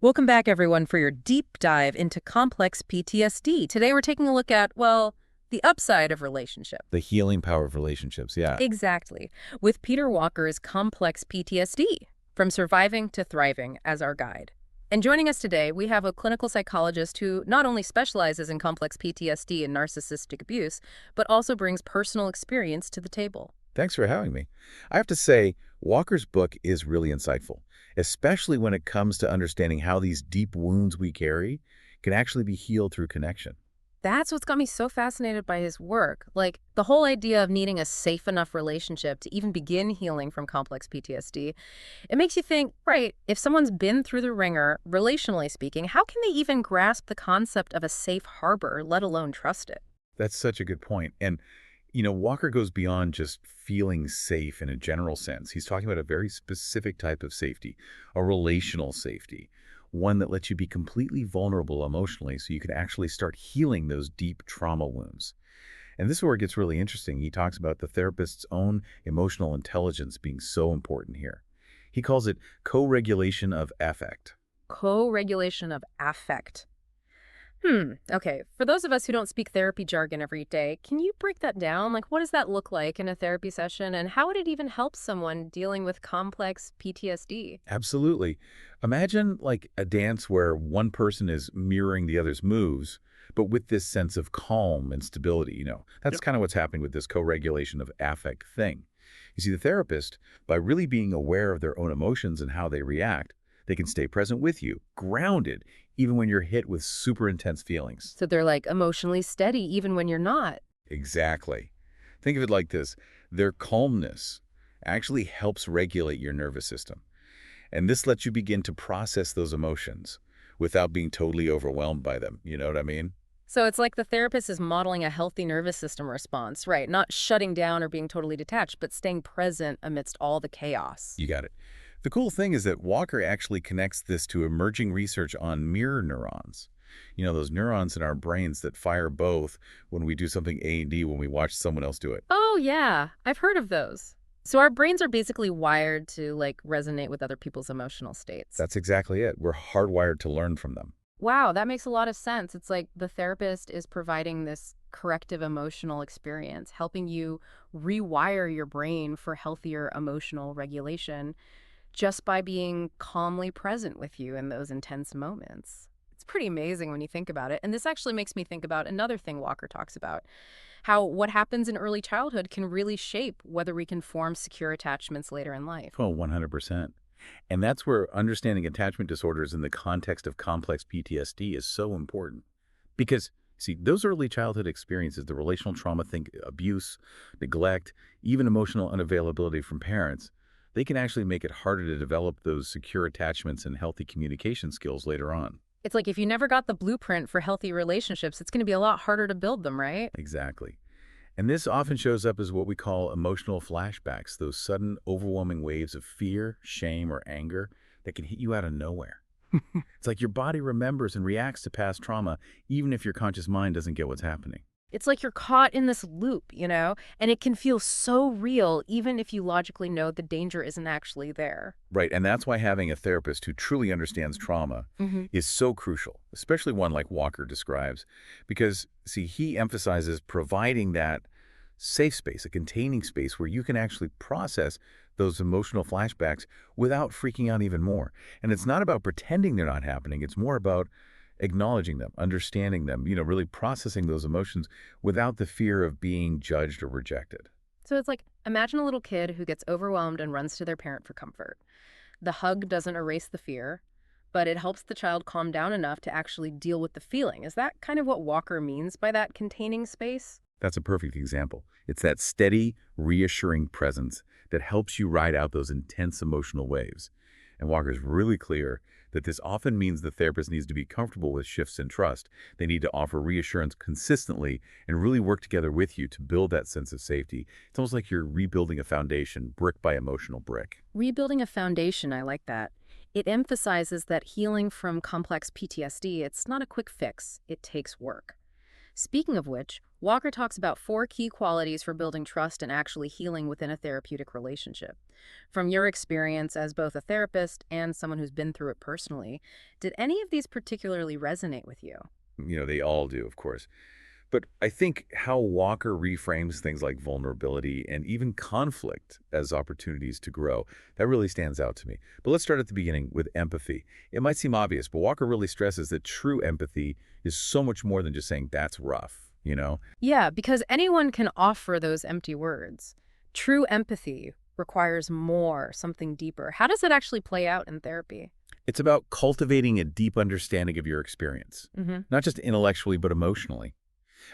Welcome back, everyone, for your deep dive into complex PTSD. Today, we're taking a look at, well, the upside of relationship. The healing power of relationships, yeah. Exactly. With Peter Walker's Complex PTSD, From Surviving to Thriving as our guide. And joining us today, we have a clinical psychologist who not only specializes in complex PTSD and narcissistic abuse, but also brings personal experience to the table. Thanks for having me. I have to say, Walker's book is really insightful, especially when it comes to understanding how these deep wounds we carry can actually be healed through connection. That's what's got me so fascinated by his work. Like, the whole idea of needing a safe enough relationship to even begin healing from complex PTSD. It makes you think, right, if someone's been through the ringer, relationally speaking, how can they even grasp the concept of a safe harbor, let alone trust it? That's such a good point. And Walker goes beyond just feeling safe in a general sense. He's talking about a very specific type of safety, a relational safety, one that lets you be completely vulnerable emotionally so you can actually start healing those deep trauma wounds. And this is where it gets really interesting. He talks about the therapist's own emotional intelligence being so important here. He calls it co-regulation of affect. Co-regulation of affect. Okay. For those of us who don't speak therapy jargon every day, can you break that down? Like, what does that look like in a therapy session, and how would it even help someone dealing with complex PTSD? Absolutely. Imagine like a dance where one person is mirroring the other's moves, but with this sense of calm and stability. That's kind of what's happening with this co-regulation of affect thing. You see, the therapist, by really being aware of their own emotions and how they react, they can stay present with you, grounded, even when you're hit with super intense feelings. So they're like emotionally steady even when you're not. Exactly. Think of it like this. Their calmness actually helps regulate your nervous system. And this lets you begin to process those emotions without being totally overwhelmed by them. You know what I mean? So it's like the therapist is modeling a healthy nervous system response, right? Not shutting down or being totally detached, but staying present amidst all the chaos. You got it. The cool thing is that Walker actually connects this to emerging research on mirror neurons. Those neurons in our brains that fire both when we do something A and D when we watch someone else do it. Oh, yeah. I've heard of those. So our brains are basically wired to like resonate with other people's emotional states. That's exactly it. We're hardwired to learn from them. Wow, that makes a lot of sense. It's like the therapist is providing this corrective emotional experience, helping you rewire your brain for healthier emotional regulation just by being calmly present with you in those intense moments. It's pretty amazing when you think about it. And this actually makes me think about another thing Walker talks about, how what happens in early childhood can really shape whether we can form secure attachments later in life. Oh, 100%. And that's where understanding attachment disorders in the context of complex PTSD is so important. Because, see, those early childhood experiences, the relational trauma, think abuse, neglect, even emotional unavailability from parents, they can actually make it harder to develop those secure attachments and healthy communication skills later on. It's like if you never got the blueprint for healthy relationships, it's going to be a lot harder to build them, right? Exactly. And this often shows up as what we call emotional flashbacks, those sudden, overwhelming waves of fear, shame, or anger that can hit you out of nowhere. It's like your body remembers and reacts to past trauma, even if your conscious mind doesn't get what's happening. It's like you're caught in this loop, and it can feel so real even if you logically know the danger isn't actually there. Right, and that's why having a therapist who truly understands trauma Hmm. is so crucial, especially one like Walker describes, because, see, he emphasizes providing that safe space, a containing space where you can actually process those emotional flashbacks without freaking out even more. And it's not about pretending they're not happening. It's more about acknowledging them, understanding them, really processing those emotions without the fear of being judged or rejected. So it's like, imagine a little kid who gets overwhelmed and runs to their parent for comfort. The hug doesn't erase the fear, but it helps the child calm down enough to actually deal with the feeling. Is that kind of what Walker means by that containing space? That's a perfect example. It's that steady, reassuring presence that helps you ride out those intense emotional waves. And Walker's really clear that this often means the therapist needs to be comfortable with shifts in trust. They need to offer reassurance consistently and really work together with you to build that sense of safety. It's almost like you're rebuilding a foundation, brick by emotional brick. Rebuilding a foundation, I like that. It emphasizes that healing from complex PTSD, it's not a quick fix. It takes work. Speaking of which, Walker talks about 4 key qualities for building trust and actually healing within a therapeutic relationship. From your experience as both a therapist and someone who's been through it personally, did any of these particularly resonate with you? They all do, of course. But I think how Walker reframes things like vulnerability and even conflict as opportunities to grow, that really stands out to me. But let's start at the beginning with empathy. It might seem obvious, but Walker really stresses that true empathy is so much more than just saying, that's rough. Yeah, because anyone can offer those empty words. True empathy requires more, something deeper. How does it actually play out in therapy? It's about cultivating a deep understanding of your experience, Hmm. not just intellectually, but emotionally.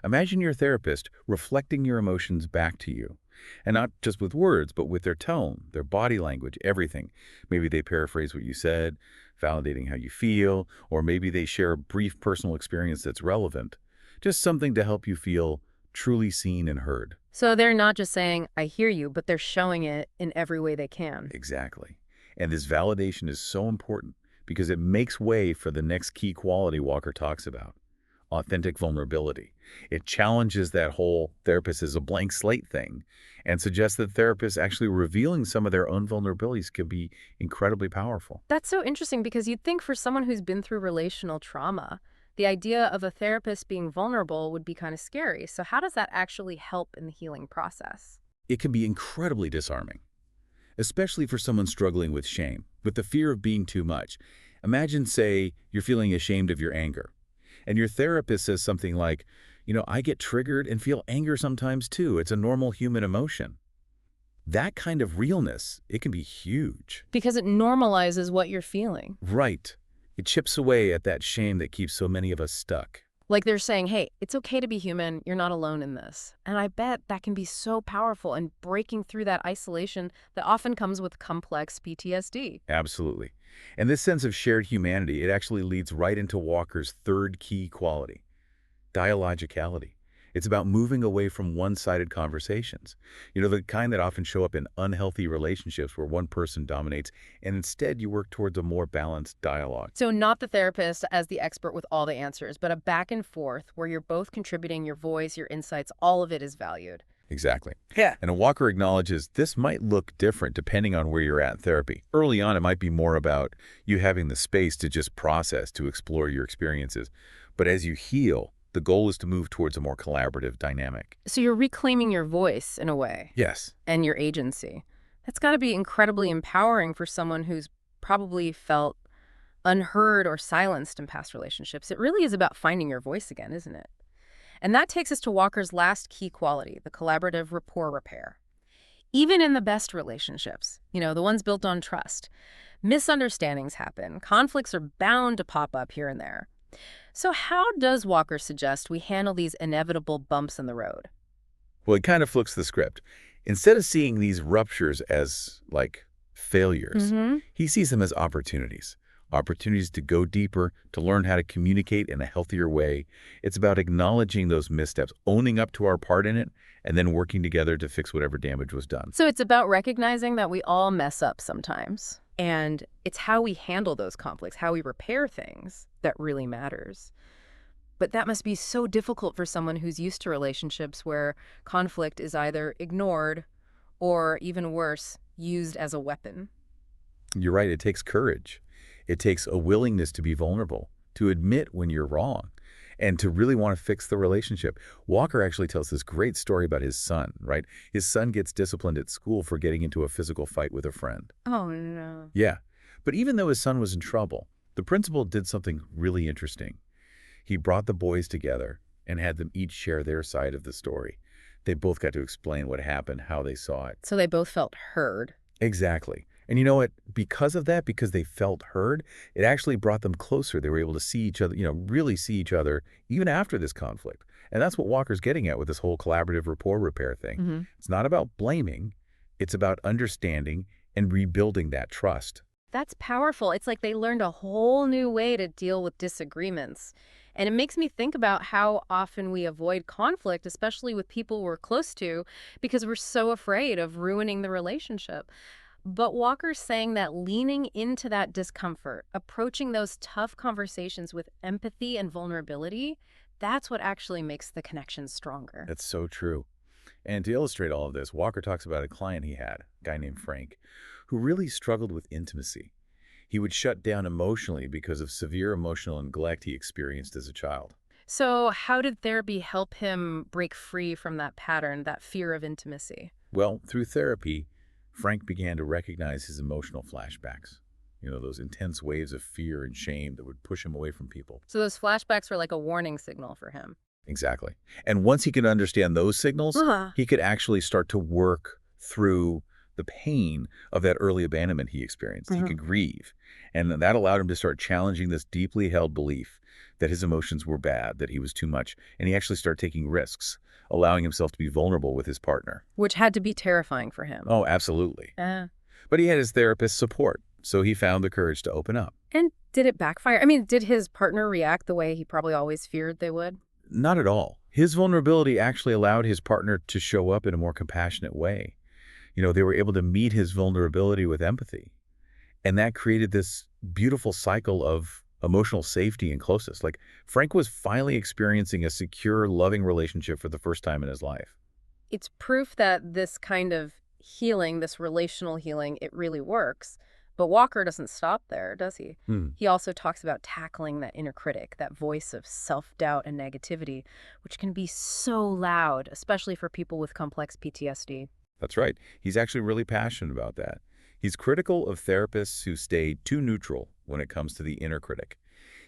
Imagine your therapist reflecting your emotions back to you. And not just with words, but with their tone, their body language, everything. Maybe they paraphrase what you said, validating how you feel, or maybe they share a brief personal experience that's relevant. Just something to help you feel truly seen and heard. So they're not just saying, I hear you, but they're showing it in every way they can. Exactly. And this validation is so important because it makes way for the next key quality Walker talks about: authentic vulnerability. It challenges that whole therapist is a blank slate thing and suggests that therapists actually revealing some of their own vulnerabilities can be incredibly powerful. That's so interesting because you'd think for someone who's been through relational trauma, the idea of a therapist being vulnerable would be kind of scary. So, how does that actually help in the healing process? It can be incredibly disarming, especially for someone struggling with shame, with the fear of being too much. Imagine, say, you're feeling ashamed of your anger, and your therapist says something like, I get triggered and feel anger sometimes too. It's a normal human emotion. That kind of realness, it can be huge. Because it normalizes what you're feeling. Right. It chips away at that shame that keeps so many of us stuck. Like they're saying, hey, it's okay to be human. You're not alone in this. And I bet that can be so powerful in breaking through that isolation that often comes with complex PTSD. Absolutely. And this sense of shared humanity, it actually leads right into Walker's third key quality: dialogicality. It's about moving away from one-sided conversations. The kind that often show up in unhealthy relationships where one person dominates, and instead you work towards a more balanced dialogue. So, not the therapist as the expert with all the answers, but a back and forth where you're both contributing your voice, your insights, all of it is valued. Exactly. Yeah. And Walker acknowledges this might look different depending on where you're at in therapy. Early on, it might be more about you having the space to just process, to explore your experiences. But as you heal, the goal is to move towards a more collaborative dynamic. So, you're reclaiming your voice in a way Yes. and your agency. That's got to be incredibly empowering for someone who's probably felt unheard or silenced in past relationships. It really is about finding your voice again, isn't it? And that takes us to Walker's last key quality, the collaborative rapport repair. Even in the best relationships, the ones built on trust, misunderstandings happen. Conflicts are bound to pop up here and there. So how does Walker suggest we handle these inevitable bumps in the road? Well, it kind of flips the script. Instead of seeing these ruptures as, like, failures, Mm-hmm. he sees them as opportunities. Opportunities to go deeper, to learn how to communicate in a healthier way. It's about acknowledging those missteps, owning up to our part in it, and then working together to fix whatever damage was done. So it's about recognizing that we all mess up sometimes. And it's how we handle those conflicts, how we repair things that really matters. But that must be so difficult for someone who's used to relationships where conflict is either ignored or, even worse, used as a weapon. You're right, it takes courage. It takes a willingness to be vulnerable, to admit when you're wrong, and to really want to fix the relationship. Walker actually tells this great story about his son, right? His son gets disciplined at school for getting into a physical fight with a friend. Oh, no. Yeah, but even though his son was in trouble, the principal did something really interesting. He brought the boys together and had them each share their side of the story. They both got to explain what happened, how they saw it. So they both felt heard. Exactly. And you know what? Because of that, because they felt heard, it actually brought them closer. They were able to see each other, really see each other even after this conflict. And that's what Walker's getting at with this whole collaborative rapport repair thing. Hmm. It's not about blaming. It's about understanding and rebuilding that trust. That's powerful. It's like they learned a whole new way to deal with disagreements. And it makes me think about how often we avoid conflict, especially with people we're close to, because we're so afraid of ruining the relationship. But Walker's saying that leaning into that discomfort, approaching those tough conversations with empathy and vulnerability, That's what actually makes the connection stronger. That's so true. And to illustrate all of this, Walker talks about a client he had, a guy named Frank, who really struggled with intimacy. He would shut down emotionally because of severe emotional neglect he experienced as a child. So, how did therapy help him break free from that pattern, that fear of intimacy? Well, through therapy, Frank began to recognize his emotional flashbacks. Those intense waves of fear and shame that would push him away from people. So, those flashbacks were like a warning signal for him. Exactly. And once he could understand those signals, Uh-huh. he could actually start to work through the pain of that early abandonment he experienced. He Mhm. could grieve. And that allowed him to start challenging this deeply held belief that his emotions were bad, that he was too much. And he actually started taking risks, allowing himself to be vulnerable with his partner. Which had to be terrifying for him. Oh, absolutely. Uh, But he had his therapist's support, so he found the courage to open up. and did it backfire? I mean, did his partner react the way he probably always feared they would? Not at all. His vulnerability actually allowed his partner to show up in a more compassionate way. They were able to meet his vulnerability with empathy. And that created this beautiful cycle of emotional safety and closeness. Like Frank was finally experiencing a secure, loving relationship for the first time in his life. It's proof that this kind of healing, this relational healing, it really works. But Walker doesn't stop there, does he? Hmm. He also talks about tackling that inner critic, that voice of self-doubt and negativity, which can be so loud, especially for people with complex PTSD. That's right. He's actually really passionate about that. He's critical of therapists who stay too neutral when it comes to the inner critic.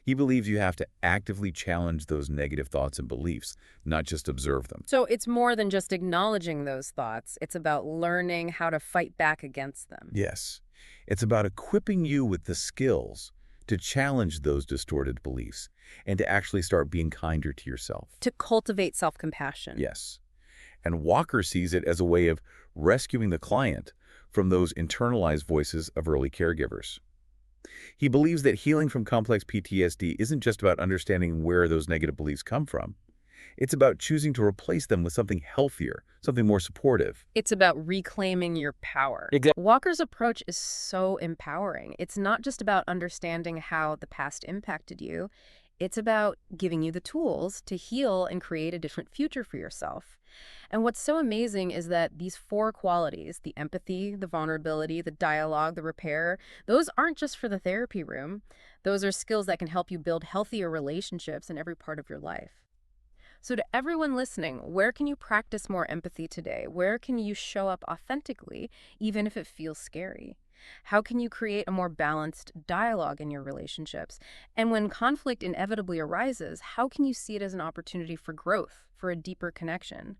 He believes you have to actively challenge those negative thoughts and beliefs, not just observe them. So it's more than just acknowledging those thoughts. It's about learning how to fight back against them, Yes. It's about equipping you with the skills to challenge those distorted beliefs and to actually start being kinder to yourself. to cultivate self-compassion. Yes. And Walker sees it as a way of rescuing the client from those internalized voices of early caregivers. He believes that healing from complex PTSD isn't just about understanding where those negative beliefs come from. It's about choosing to replace them with something healthier, something more supportive. It's about reclaiming your power. Exactly. Walker's approach is so empowering. It's not just about understanding how the past impacted you. It's about giving you the tools to heal and create a different future for yourself. And what's so amazing is that these four qualities, the empathy, the vulnerability, the dialogue, the repair, those aren't just for the therapy room. Those are skills that can help you build healthier relationships in every part of your life. So, to everyone listening, where can you practice more empathy today? Where can you show up authentically, even if it feels scary? How can you create a more balanced dialogue in your relationships? And when conflict inevitably arises, how can you see it as an opportunity for growth, for a deeper connection?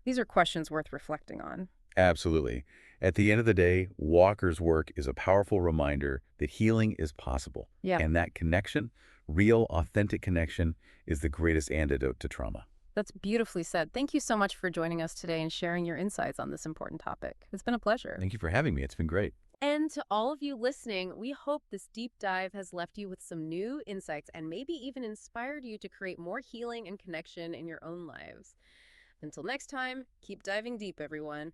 These are questions worth reflecting on. Absolutely. At the end of the day, Walker's work is a powerful reminder that healing is possible. Yeah, And that connection, real, authentic connection, is the greatest antidote to trauma. that's beautifully said. Thank you so much for joining us today and sharing your insights on this important topic. It's been a pleasure. Thank you for having me. It's been great. And to all of you listening, we hope this deep dive has left you with some new insights and maybe even inspired you to create more healing and connection in your own lives. Until next time, keep diving deep, everyone.